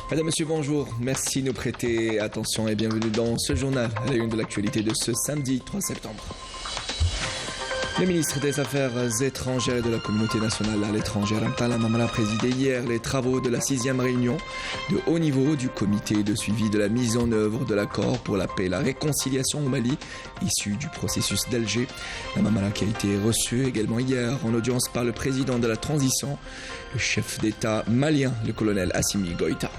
Madame, Monsieur, bonjour. Merci de nous prêter attention et bienvenue dans ce journal à la une de l'actualité de ce samedi 3 septembre. Le ministre des Affaires étrangères et de la communauté nationale à l'étranger, Ramtane Lamamra, a présidé hier les travaux de la 6e réunion de haut niveau du comité de suivi de la mise en œuvre de l'accord pour la paix et la réconciliation au Mali, issu du processus d'Alger. Lamamra qui a été reçu également hier en audience par le président de la transition, le chef d'État malien, le colonel Assimi Goïta.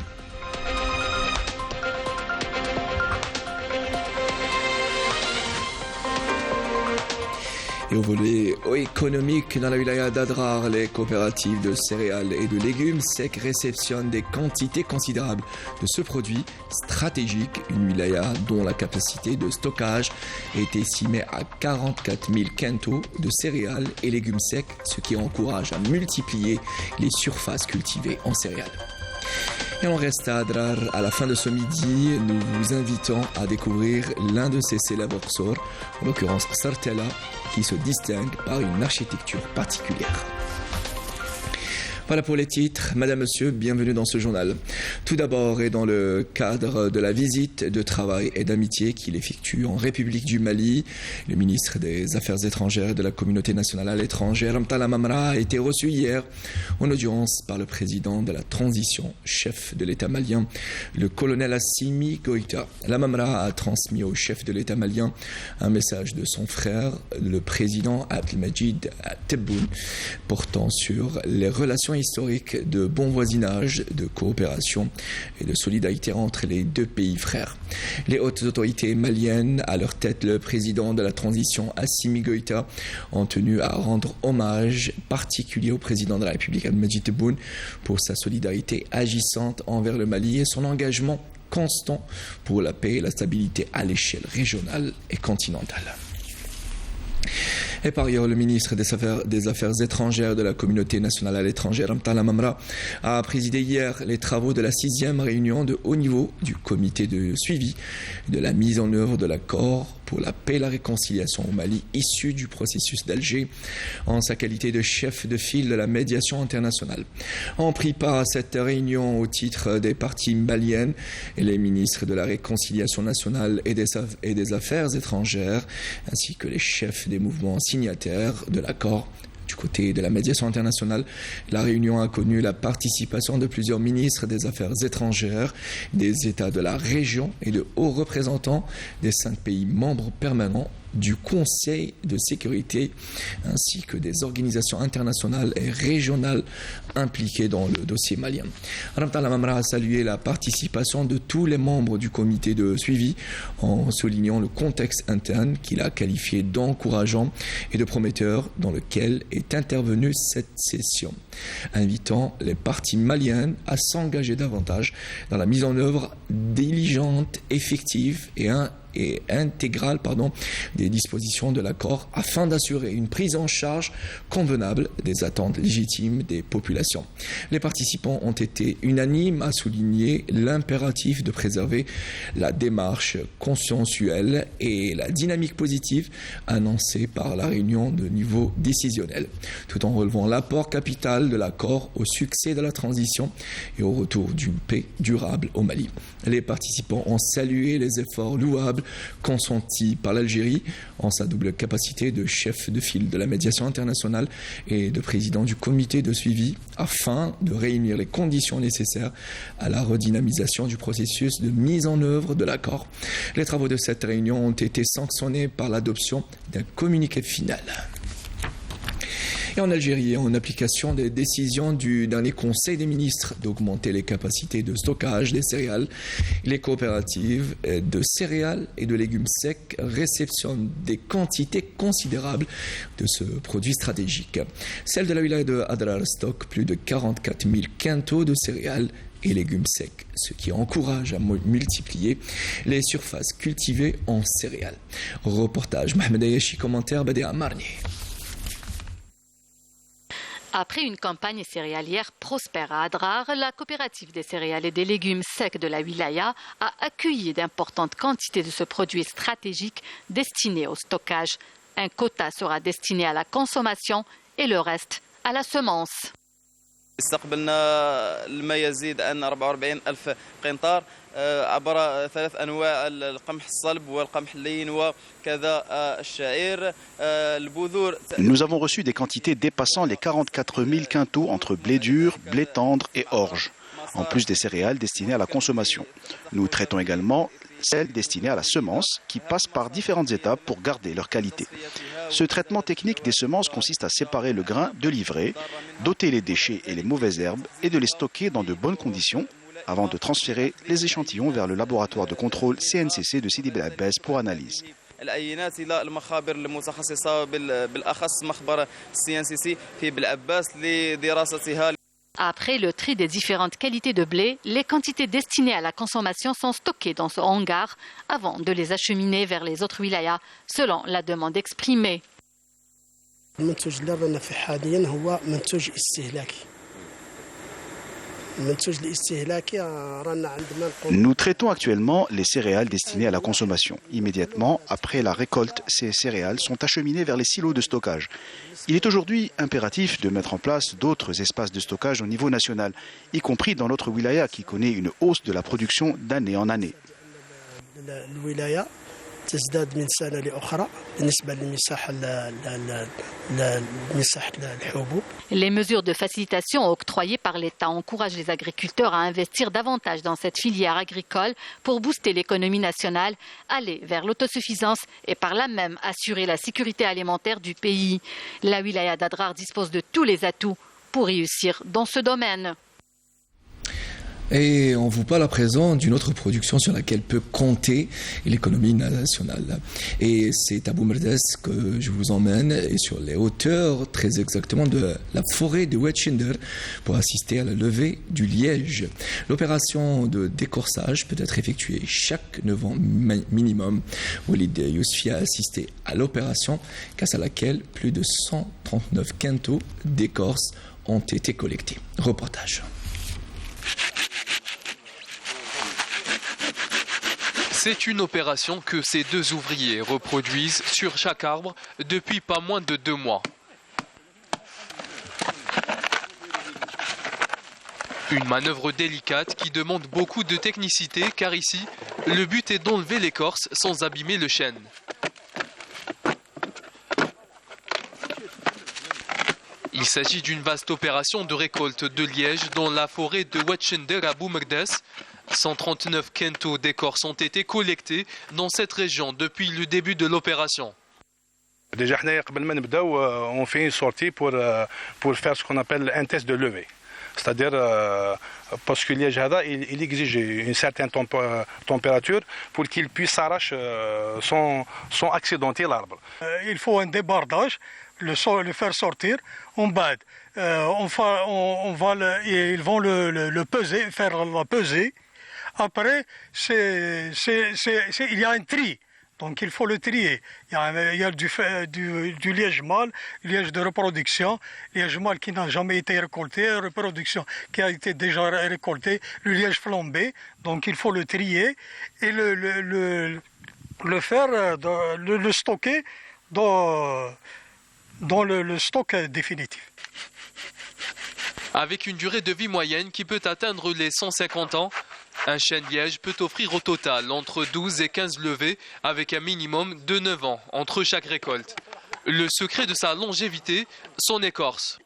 Et au volet économique, dans la wilaya d'Adrar, les coopératives de céréales et de légumes secs réceptionnent des quantités considérables de ce produit stratégique, une wilaya dont la capacité de stockage est estimée à 44 000 quintaux de céréales et légumes secs, ce qui encourage à multiplier les surfaces cultivées en céréales. Et on reste à Adrar. À la fin de ce midi, nous vous invitons à découvrir l'un de ces célèbres sorts, en l'occurrence Sartella, qui se distingue par une architecture particulière. Voilà pour les titres. Madame, Monsieur, bienvenue dans ce journal. Tout d'abord, et dans le cadre de la visite de travail et d'amitié qu'il effectue en République du Mali, le ministre des Affaires étrangères et de la communauté nationale à l'étranger, Ramtane Lamamra, a été reçu hier en audience par le président de la transition, chef de l'État malien, le colonel Assimi Goïta. Lamamra a transmis au chef de l'État malien un message de son frère, le président Abdelmajid Tebboune, portant sur les relations historique de bon voisinage, de coopération et de solidarité entre les deux pays frères. Les hautes autorités maliennes, à leur tête le président de la transition Assimi Goïta, ont tenu à rendre hommage particulier au président de la République Abdelmajid Tebboune pour sa solidarité agissante envers le Mali et son engagement constant pour la paix et la stabilité à l'échelle régionale et continentale. Et par ailleurs, le ministre des Affaires étrangères de la communauté nationale à l'étranger, Ramtane Lamamra, a présidé hier les travaux de la 6e réunion de haut niveau du comité de suivi de la mise en œuvre de l'accord pour la paix et la réconciliation au Mali, issu du processus d'Alger, en sa qualité de chef de file de la médiation internationale. Ont pris part à cette réunion au titre des parties maliennes et les ministres de la réconciliation nationale et des affaires étrangères, ainsi que les chefs des mouvements signataires de l'accord. Du côté de la médiation internationale, la réunion a connu la participation de plusieurs ministres des Affaires étrangères, des États de la région et de hauts représentants des 5 pays membres permanents du Conseil de sécurité, ainsi que des organisations internationales et régionales impliquées dans le dossier malien. Ramtane Lamamra a salué la participation de tous les membres du comité de suivi en soulignant le contexte interne qu'il a qualifié d'encourageant et de prometteur dans lequel est intervenue cette session, invitant les parties maliennes à s'engager davantage dans la mise en œuvre diligente, effective et intégrale des dispositions de l'accord afin d'assurer une prise en charge convenable des attentes légitimes des populations. Les participants ont été unanimes à souligner l'impératif de préserver la démarche consensuelle et la dynamique positive annoncée par la réunion de niveau décisionnel, tout en relevant l'apport capital de l'accord au succès de la transition et au retour d'une paix durable au Mali. Les participants ont salué les efforts louables consentis par l'Algérie en sa double capacité de chef de file de la médiation internationale et de président du comité de suivi afin de réunir les conditions nécessaires à la redynamisation du processus de mise en œuvre de l'accord. Les travaux de cette réunion ont été sanctionnés par l'adoption d'un communiqué final. Et en Algérie, en application des décisions du dernier Conseil des ministres d'augmenter les capacités de stockage des céréales, les coopératives de céréales et de légumes secs réceptionnent des quantités considérables de ce produit stratégique. Celle de la wilaya de Adrar stocke plus de 44 000 quintaux de céréales et légumes secs, ce qui encourage à multiplier les surfaces cultivées en céréales. Reportage Mohamed Ayashi, commentaire Badea Marni. Après une campagne céréalière prospère à Adrar, la coopérative des céréales et des légumes secs de la wilaya a accueilli d'importantes quantités de ce produit stratégique destiné au stockage. Un quota sera destiné à la consommation et le reste à la semence. استقبلنا ما يزيد عن 44 ألف قنطار عبر 3 أنواع القمح الصلب والقمح اللين وكذا الشعير البذور. Nous avons reçu des quantités dépassant les 44 000 quintaux entre blé dur, blé tendre et orge, en plus des céréales destinées à la consommation. Nous traitons également celles destinées à la semence qui passent par différentes étapes pour garder leur qualité. Ce traitement technique des semences consiste à séparer le grain de l'ivraie, d'ôter les déchets et les mauvaises herbes et de les stocker dans de bonnes conditions avant de transférer les échantillons vers le laboratoire de contrôle CNCC de Sidi Bel Abbès pour analyse. العينات الى المخابر المتخصصه بالاخص مخبر CNCC في بلعباس لدراستها. Après le tri des différentes qualités de blé, les quantités destinées à la consommation sont stockées dans ce hangar avant de les acheminer vers les autres wilayas, selon la demande exprimée. Nous traitons actuellement les céréales destinées à la consommation. Immédiatement après la récolte, ces céréales sont acheminées vers les silos de stockage. Il est aujourd'hui impératif de mettre en place d'autres espaces de stockage au niveau national, y compris dans notre wilaya qui connaît une hausse de la production d'année en année. Les mesures de facilitation octroyées par l'État encouragent les agriculteurs à investir davantage dans cette filière agricole pour booster l'économie nationale, aller vers l'autosuffisance et par là même assurer la sécurité alimentaire du pays. La wilaya d'Adrar dispose de tous les atouts pour réussir dans ce domaine. Et on vous parle à présent d'une autre production sur laquelle peut compter l'économie nationale. Et c'est à Boumerdes que je vous emmène, et sur les hauteurs, très exactement, de la forêt de Wetchinder, pour assister à la levée du liège. L'opération de décorsage peut être effectuée chaque 9 ans minimum. Walid Yousfi a assisté à l'opération, grâce à laquelle plus de 139 quintaux d'écorce ont été collectés. Reportage. C'est une opération que ces deux ouvriers reproduisent sur chaque arbre depuis pas moins de 2 mois. Une manœuvre délicate qui demande beaucoup de technicité car ici, le but est d'enlever l'écorce sans abîmer le chêne. Il s'agit d'une vaste opération de récolte de liège dans la forêt de Wetchinder à Boumerdes. 139 quintaux d'écorce ont été collectés dans cette région depuis le début de l'opération. Déjà, on fait une sortie pour faire ce qu'on appelle un test de levée. C'est-à-dire, parce que le liège il exige une certaine température pour qu'il puisse s'arracher sans accidenter l'arbre. Il faut un débardage, le faire sortir, on bade. Ils vont le peser, faire la pesée. Après, il y a un tri, donc il faut le trier. Il y a du liège mâle, liège de reproduction, liège mâle qui n'a jamais été récolté, reproduction qui a été déjà récoltée, le liège flambé, donc il faut le trier et le stocker dans le stock définitif. Avec une durée de vie moyenne qui peut atteindre les 150 ans, un chêne liège peut offrir au total entre 12 et 15 levées avec un minimum de 9 ans entre chaque récolte. Le secret de sa longévité, son écorce.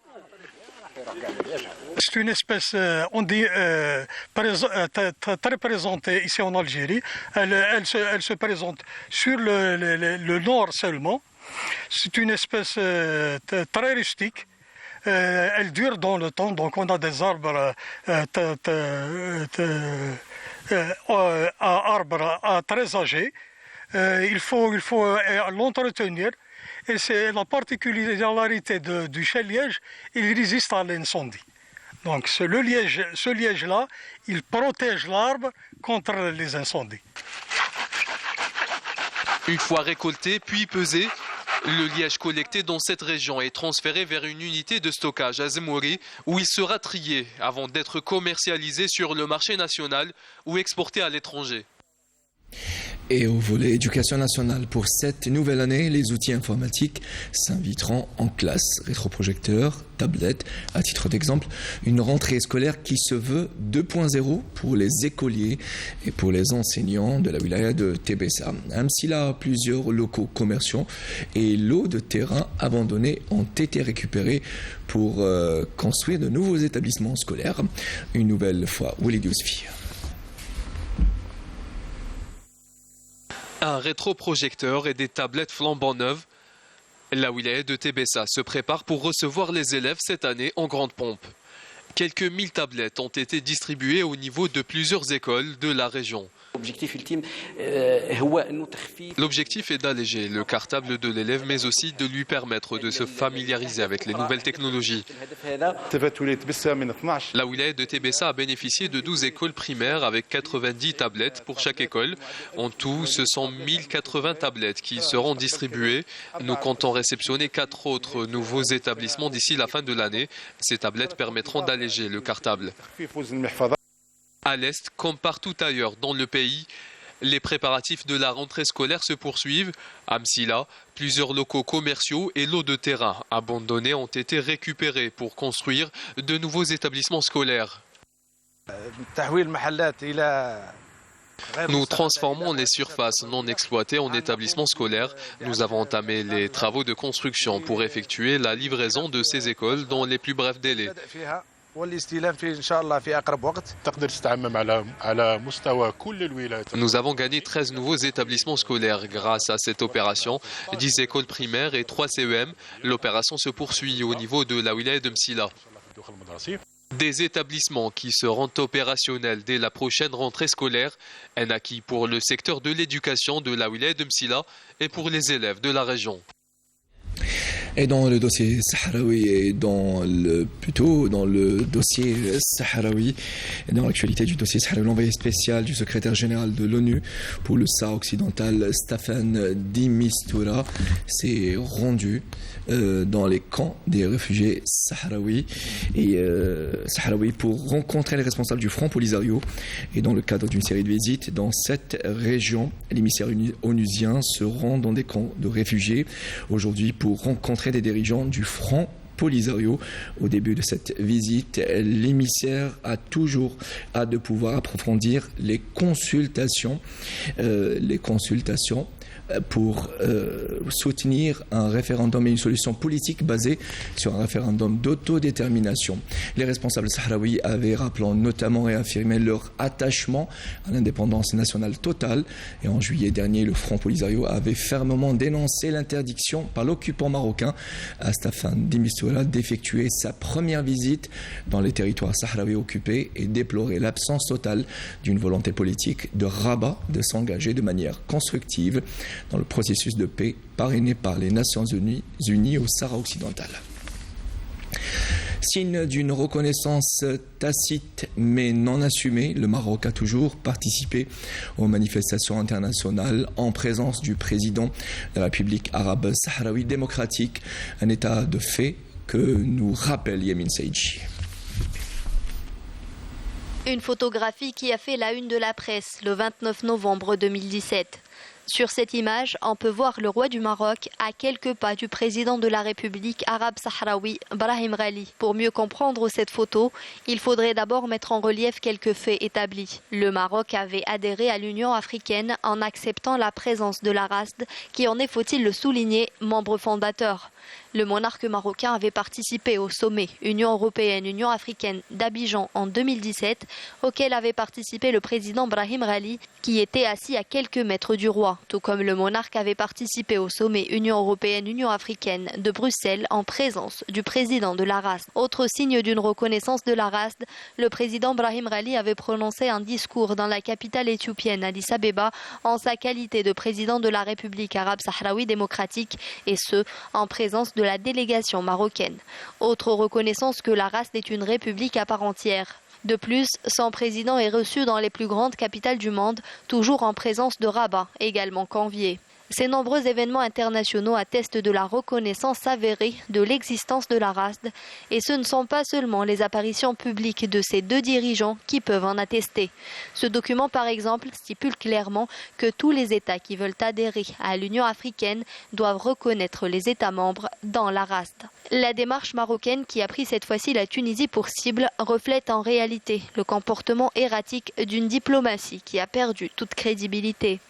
C'est une espèce, on dit, très présentée ici en Algérie. Elle se présente sur le nord seulement. C'est une espèce très rustique. Elle dure dans le temps, donc on a des arbres très âgés. Il faut l'entretenir. Et c'est la particularité du chêne liège, il résiste à l'incendie. Donc ce liège-là, il protège l'arbre contre les incendies. Une fois récolté puis pesé, le liège collecté dans cette région est transféré vers une unité de stockage à Zemouri où il sera trié avant d'être commercialisé sur le marché national ou exporté à l'étranger. Et au volet éducation nationale, pour cette nouvelle année, les outils informatiques s'inviteront en classe. Rétroprojecteurs, tablettes, à titre d'exemple, une rentrée scolaire qui se veut 2.0 pour les écoliers et pour les enseignants de la wilaya de Tébessa. Amsila, plusieurs locaux commerciaux et lots de terrain abandonnés ont été récupérés pour construire de nouveaux établissements scolaires. Une nouvelle fois, Walid Yousfi. Un rétroprojecteur et des tablettes flambant neuves. La wilaya de Tébessa se prépare pour recevoir les élèves cette année en grande pompe. Quelques 1000 tablettes ont été distribuées au niveau de plusieurs écoles de la région. L'objectif est d'alléger le cartable de l'élève, mais aussi de lui permettre de se familiariser avec les nouvelles technologies. La wilaya de Tébessa a bénéficié de 12 écoles primaires avec 90 tablettes pour chaque école. En tout, ce sont 1080 tablettes qui seront distribuées. Nous comptons réceptionner 4 autres nouveaux établissements d'ici la fin de l'année. Ces tablettes permettront d'alléger le cartable. À l'Est, comme partout ailleurs dans le pays, les préparatifs de la rentrée scolaire se poursuivent. À Msila, plusieurs locaux commerciaux et lots de terrain abandonnés ont été récupérés pour construire de nouveaux établissements scolaires. Nous transformons les surfaces non exploitées en établissements scolaires. Nous avons entamé les travaux de construction pour effectuer la livraison de ces écoles dans les plus brefs délais. Nous avons gagné 13 nouveaux établissements scolaires grâce à cette opération, 10 écoles primaires et 3 CEM. L'opération se poursuit au niveau de la wilaya de Msila. Des établissements qui seront opérationnels dès la prochaine rentrée scolaire, un acquis pour le secteur de l'éducation de la wilaya de Msila et pour les élèves de la région. Et dans le dossier sahraoui et dans le dossier sahraoui, dans l'actualité du dossier sahraoui, l'envoyé spécial du secrétaire général de l'ONU pour le Sahara occidental, Staffan de Mistura, s'est rendu dans les camps des réfugiés sahraouis pour rencontrer les responsables du Front Polisario. Et dans le cadre d'une série de visites dans cette région, l'émissaire onusien se rend dans des camps de réfugiés aujourd'hui pour rencontrer des dirigeants du Front Polisario. Au début de cette visite, l'émissaire a toujours hâte de pouvoir approfondir les consultations pour soutenir un référendum et une solution politique basée sur un référendum d'autodétermination. Les responsables sahraouis avaient rappelant notamment réaffirmé leur attachement à l'indépendance nationale totale. Et en juillet dernier, le Front Polisario avait fermement dénoncé l'interdiction par l'occupant marocain à Staffan de Mistura d'effectuer sa première visite dans les territoires sahraouis occupés et déplorer l'absence totale d'une volonté politique de Rabat de s'engager de manière constructive dans le processus de paix parrainé par les Nations Unies au Sahara occidental. Signe d'une reconnaissance tacite mais non assumée, le Maroc a toujours participé aux manifestations internationales en présence du président de la République arabe sahraoui démocratique, un état de fait que nous rappelle Yemin Seidji. Une photographie qui a fait la une de la presse le 29 novembre 2017. Sur cette image, on peut voir le roi du Maroc à quelques pas du président de la République arabe sahraoui, Brahim Ghali. Pour mieux comprendre cette photo, il faudrait d'abord mettre en relief quelques faits établis. Le Maroc avait adhéré à l'Union africaine en acceptant la présence de la RASD, qui en est, faut-il le souligner, membre fondateur. Le monarque marocain avait participé au sommet Union européenne-Union africaine d'Abidjan en 2017, auquel avait participé le président Brahim Ghali, qui était assis à quelques mètres du roi, tout comme le monarque avait participé au sommet Union européenne-Union africaine de Bruxelles en présence du président de la RASD. Autre signe d'une reconnaissance de la RASD, le président Brahim Ghali avait prononcé un discours dans la capitale éthiopienne Addis Abeba en sa qualité de président de la République arabe sahraoui démocratique, et ce, en présence de la délégation marocaine. Autre reconnaissance que la RASD est une république à part entière. De plus, son président est reçu dans les plus grandes capitales du monde, toujours en présence de Rabat, également convié. Ces nombreux événements internationaux attestent de la reconnaissance avérée de l'existence de la RASD et ce ne sont pas seulement les apparitions publiques de ces deux dirigeants qui peuvent en attester. Ce document, par exemple, stipule clairement que tous les États qui veulent adhérer à l'Union africaine doivent reconnaître les États membres dans la RASD. La démarche marocaine qui a pris cette fois-ci la Tunisie pour cible reflète en réalité le comportement erratique d'une diplomatie qui a perdu toute crédibilité.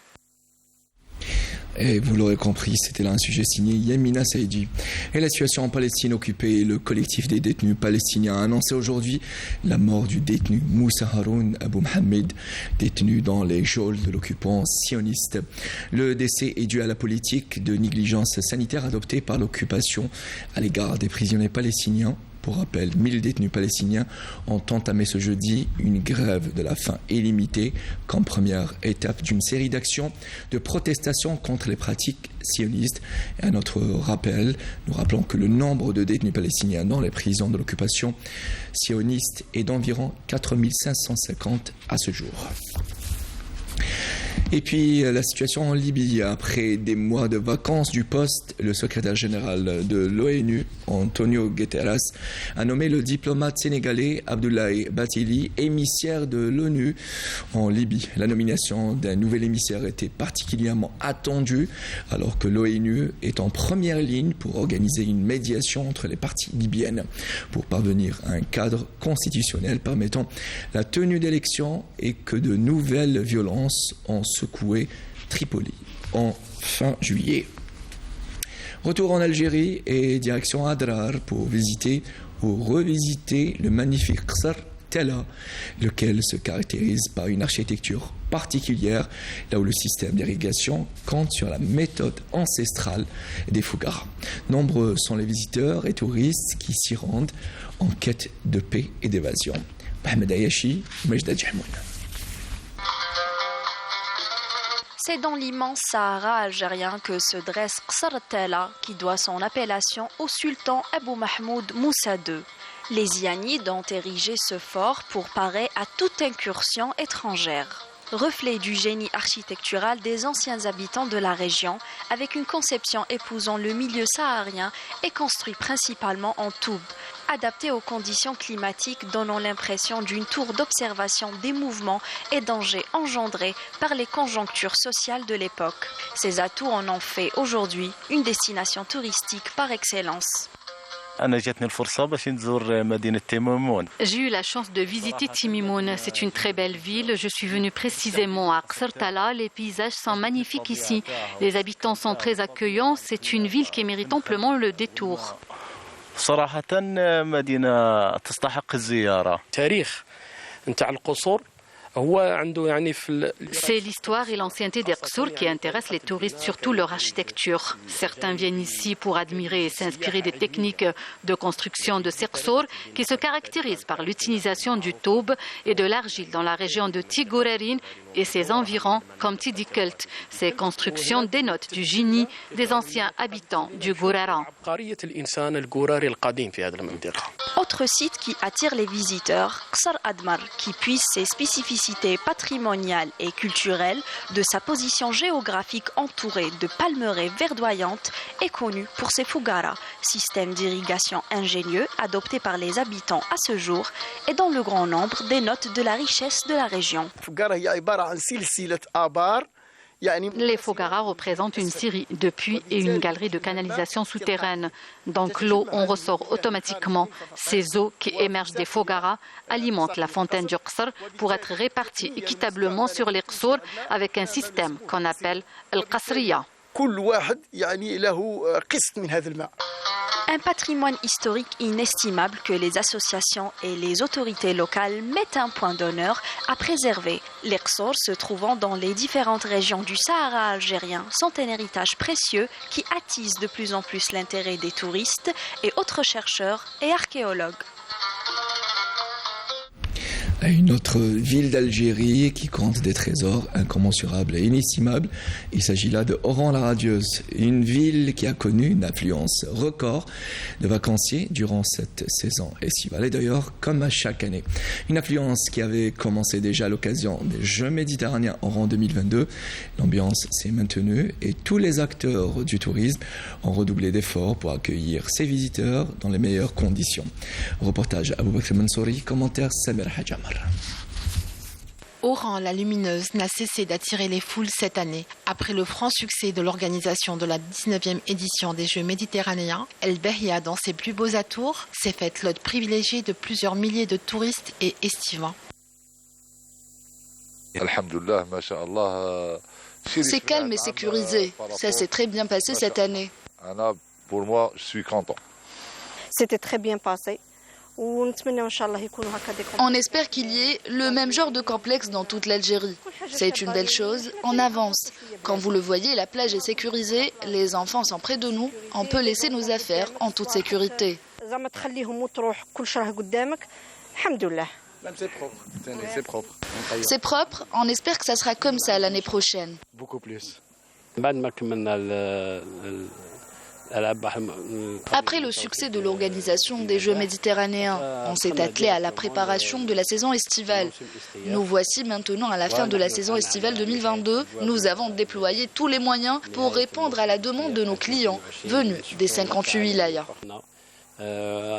Et vous l'aurez compris, c'était là un sujet signé Yamina Saïdi. Et la situation en Palestine occupée, le collectif des détenus palestiniens a annoncé aujourd'hui la mort du détenu Moussa Haroun Abou Mohamed, détenu dans les geôles de l'occupant sioniste. Le décès est dû à la politique de négligence sanitaire adoptée par l'occupation à l'égard des prisonniers palestiniens. Pour rappel, 1000 détenus palestiniens ont entamé ce jeudi une grève de la faim illimitée comme première étape d'une série d'actions de protestation contre les pratiques sionistes. Et à notre rappel, nous rappelons que le nombre de détenus palestiniens dans les prisons de l'occupation sioniste est d'environ 4550 à ce jour. Et puis la situation en Libye, après des mois de vacances du poste, le secrétaire général de l'ONU, Antonio Guterres, a nommé le diplomate sénégalais Abdoulaye Bathily émissaire de l'ONU en Libye. La nomination d'un nouvel émissaire était particulièrement attendue alors que l'ONU est en première ligne pour organiser une médiation entre les parties libyennes pour parvenir à un cadre constitutionnel permettant la tenue d'élections et que de nouvelles violences ont secoué Tripoli en fin juillet. Retour en Algérie et direction Adrar pour visiter ou revisiter le magnifique Qasr Tella, lequel se caractérise par une architecture particulière, là où le système d'irrigation compte sur la méthode ancestrale des Fougara. Nombreux sont les visiteurs et touristes qui s'y rendent en quête de paix et d'évasion. Mohamed Ayashi, Majda Djahmoun. C'est dans l'immense Sahara algérien que se dresse Qasr Tella, qui doit son appellation au sultan Abou Mahmoud Moussa II. Les Ianides ont érigé ce fort pour parer à toute incursion étrangère. Reflet du génie architectural des anciens habitants de la région, avec une conception épousant le milieu saharien et construit principalement en toub, adapté aux conditions climatiques donnant l'impression d'une tour d'observation des mouvements et dangers engendrés par les conjonctures sociales de l'époque. Ces atouts en ont fait aujourd'hui une destination touristique par excellence. J'ai eu la chance de visiter Timimoun. C'est une très belle ville. Je suis venue précisément à Qasr Tella. Les paysages sont magnifiques ici. Les habitants sont très accueillants. C'est une ville qui mérite amplement le détour. C'est l'histoire et l'ancienneté des Qasr qui intéressent les touristes, surtout leur architecture. Certains viennent ici pour admirer et s'inspirer des techniques de construction de ces Qasr qui se caractérisent par l'utilisation du taube et de l'argile dans la région de Tigourerin et ses environs comme Tidikelt. Ces constructions dénotent du génie des anciens habitants du Gouraran. Autre site qui attire les visiteurs, Qasr Admar, qui puise ses spécificités patrimoniales et culturelles de sa position géographique entourée de palmeraies verdoyantes, est connu pour ses Fougara, système d'irrigation ingénieux adopté par les habitants à ce jour et dont le grand nombre dénote de la richesse de la région. Les Fougara représentent une série de puits et une galerie de canalisation souterraine. Donc l'eau en ressort automatiquement. Ces eaux qui émergent des Fougara alimentent la fontaine du Qasr pour être réparties équitablement sur les Qasr avec un système qu'on appelle le Qasriya. Un patrimoine historique inestimable que les associations et les autorités locales mettent un point d'honneur à préserver. Les Qasr se trouvant dans les différentes régions du Sahara algérien sont un héritage précieux qui attise de plus en plus l'intérêt des touristes et autres chercheurs et archéologues. Une autre ville d'Algérie qui compte des trésors incommensurables et inestimables. Il s'agit là de Oran-la-Radieuse, une ville qui a connu une affluence record de vacanciers durant cette saison estivale. Et d'ailleurs, comme à chaque année, une affluence qui avait commencé déjà à l'occasion des Jeux méditerranéens Oran 2022. L'ambiance s'est maintenue et tous les acteurs du tourisme ont redoublé d'efforts pour accueillir ces visiteurs dans les meilleures conditions. Reportage Abou Bakr Mansouri, commentaire Samir Hajamar. Oran, la lumineuse, n'a cessé d'attirer les foules cette année. Après le franc succès de l'organisation de la 19e édition des Jeux méditerranéens, El Behia, dans ses plus beaux atours, s'est faite l'hôte privilégié de plusieurs milliers de touristes et estivants. C'est calme et sécurisé. Ça s'est très bien passé cette année. Pour moi, je suis content. C'était très bien passé. On espère qu'il y ait le même genre de complexe dans toute l'Algérie. C'est une belle chose, on avance. Quand vous le voyez, la plage est sécurisée, les enfants sont près de nous, on peut laisser nos affaires en toute sécurité. C'est propre. C'est propre, on espère que ça sera comme ça l'année prochaine. Beaucoup plus. Après le succès de l'organisation des Jeux méditerranéens, on s'est attelé à la préparation de la saison estivale. Nous voici maintenant à la fin de la saison estivale 2022. Nous avons déployé tous les moyens pour répondre à la demande de nos clients venus des 58 wilayas.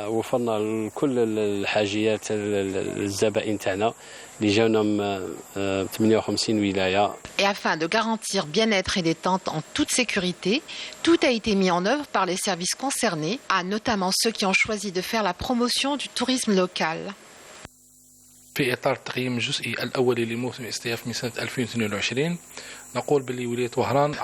وفرنا كل الحاجيات الزبائن تاعنا اللي جاونا 58 ولايه. Et afin de garantir bien-être et détente en toute sécurité, tout a été mis en œuvre par les services concernés, notamment ceux qui ont choisi de faire la promotion du tourisme local. في إطار التقييم الجزئي الأولي لموسم الاستضافة من سنة 2022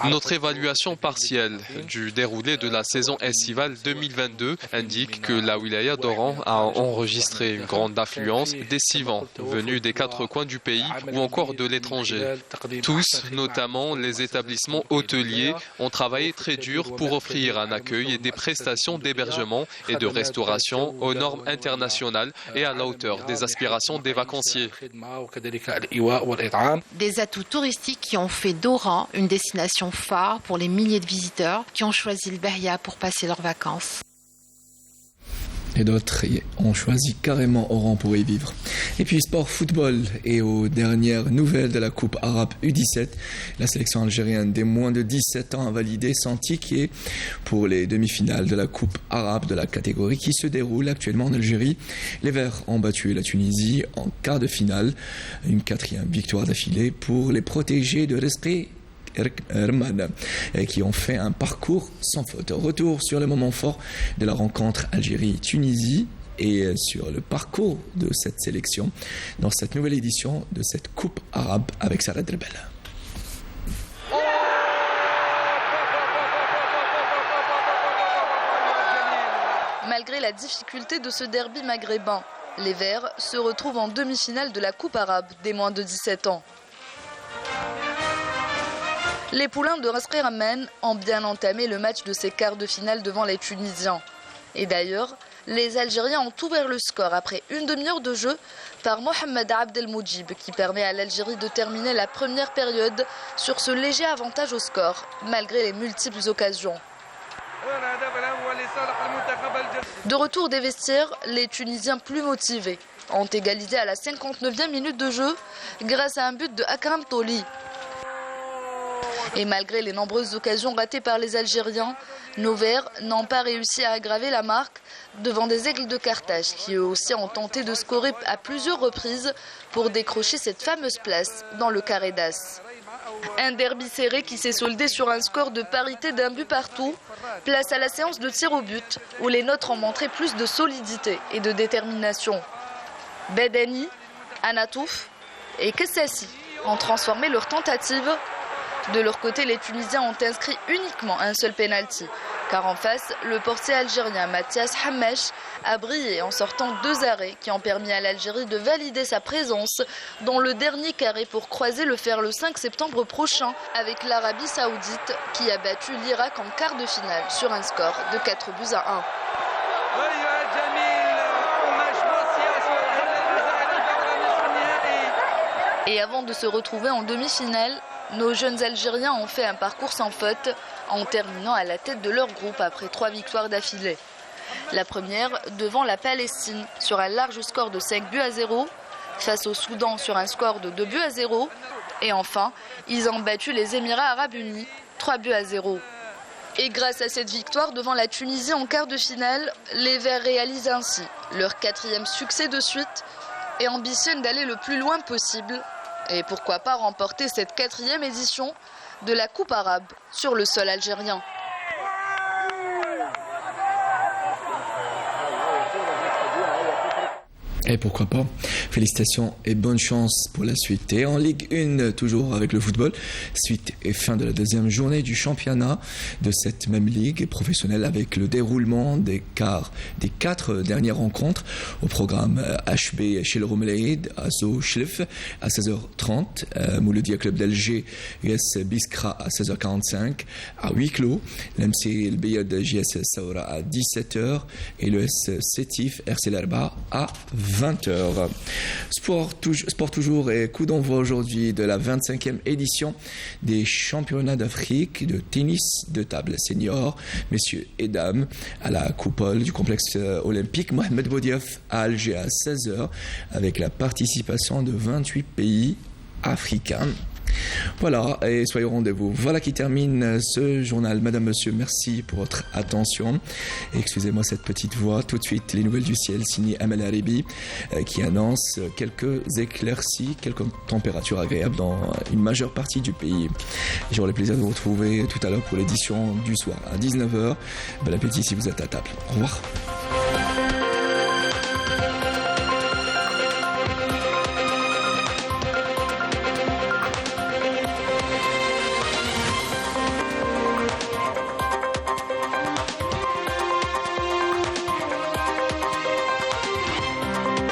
Notre évaluation partielle du déroulé de la saison estivale 2022 indique que la wilaya d'Oran a enregistré une grande affluence d'estivants venus des 4 coins du pays ou encore de l'étranger. Tous, notamment les établissements hôteliers, ont travaillé très dur pour offrir un accueil et des prestations d'hébergement et de restauration aux normes internationales et à la hauteur des aspirations des vacanciers. Des atouts touristiques qui ont fait d'Oran une destination phare pour les milliers de visiteurs qui ont choisi le Behia pour passer leurs vacances. Et d'autres ont choisi carrément Oran pour y vivre. Et puis sport football, et aux dernières nouvelles de la Coupe arabe U17, la sélection algérienne des moins de 17 ans a validé son ticket pour les demi-finales de la Coupe arabe de la catégorie qui se déroule actuellement en Algérie. Les Verts ont battu la Tunisie en quart de finale, une 4e victoire d'affilée pour les protégés de respect Herman, qui ont fait un parcours sans faute. Retour sur les moments forts de la rencontre Algérie-Tunisie et sur le parcours de cette sélection dans cette nouvelle édition de cette Coupe arabe avec Sarah Drebel. Malgré la difficulté de ce derby maghrébin, les Verts se retrouvent en demi-finale de la Coupe arabe des moins de 17 ans. Les poulains de Ras Kharamen ont bien entamé le match de ces quarts de finale devant les Tunisiens. Et d'ailleurs, les Algériens ont ouvert le score après une demi-heure de jeu par Mohamed Abdelmoudjib qui permet à l'Algérie de terminer la première période sur ce léger avantage au score, malgré les multiples occasions. De retour des vestiaires, les Tunisiens plus motivés ont égalisé à la 59e minute de jeu grâce à un but de Akram Toli. Et malgré les nombreuses occasions ratées par les Algériens, nos Verts n'ont pas réussi à aggraver la marque devant des Aigles de Carthage qui eux aussi ont tenté de scorer à plusieurs reprises pour décrocher cette fameuse place dans le carré d'as. Un derby serré qui s'est soldé sur un score de parité d'un but partout. Place à la séance de tir au but où les nôtres ont montré plus de solidité et de détermination. Bedani, Anatouf et Kessassi ont transformé leur tentative. De leur côté, les Tunisiens ont inscrit uniquement un seul pénalty, car en face, le portier algérien Mathias Hamesh a brillé en sortant 2 arrêts qui ont permis à l'Algérie de valider sa présence dans le dernier carré pour croiser le fer le 5 septembre prochain avec l'Arabie Saoudite qui a battu l'Irak en quart de finale sur un score de 4-1. Et avant de se retrouver en demi-finale, nos jeunes Algériens ont fait un parcours sans faute en terminant à la tête de leur groupe après 3 victoires d'affilée. La première devant la Palestine sur un large score de 5-0, face au Soudan sur un score de 2-0 et enfin, ils ont battu les Émirats Arabes Unis 3-0. Et grâce à cette victoire devant la Tunisie en quart de finale, les Verts réalisent ainsi leur 4e succès de suite et ambitionnent d'aller le plus loin possible et pourquoi pas remporter cette 4e édition de la Coupe arabe sur le sol algérien. Et pourquoi pas. Félicitations et bonne chance pour la suite. Et en Ligue 1, toujours avec le football, suite et fin de la 2e journée du championnat de cette même ligue professionnelle avec le déroulement des 4 dernières rencontres au programme HB chez le Roumelaïd, Azo Chlif à 16h30, Mouloudia Club d'Alger, US Biskra à 16h45, à huis clos, l'MC El Beyad JS Saoura à 17h et le S Sétif RC Larba à 20h. Sport toujours et coup d'envoi aujourd'hui de la 25e édition des championnats d'Afrique de tennis de table senior, messieurs et dames, à la coupole du complexe olympique Mohamed Boudiaf à Alger à 16h avec la participation de 28 pays africains. Voilà, et soyez au rendez-vous. Voilà qui termine ce journal. Madame, monsieur, merci pour votre attention. Excusez-moi cette petite voix. Tout de suite, les nouvelles du ciel signées Amal Aribi qui annonce quelques éclaircies, quelques températures agréables dans une majeure partie du pays. J'aurai le plaisir de vous retrouver tout à l'heure pour l'édition du soir à 19h. Bon appétit si vous êtes à table. Au revoir.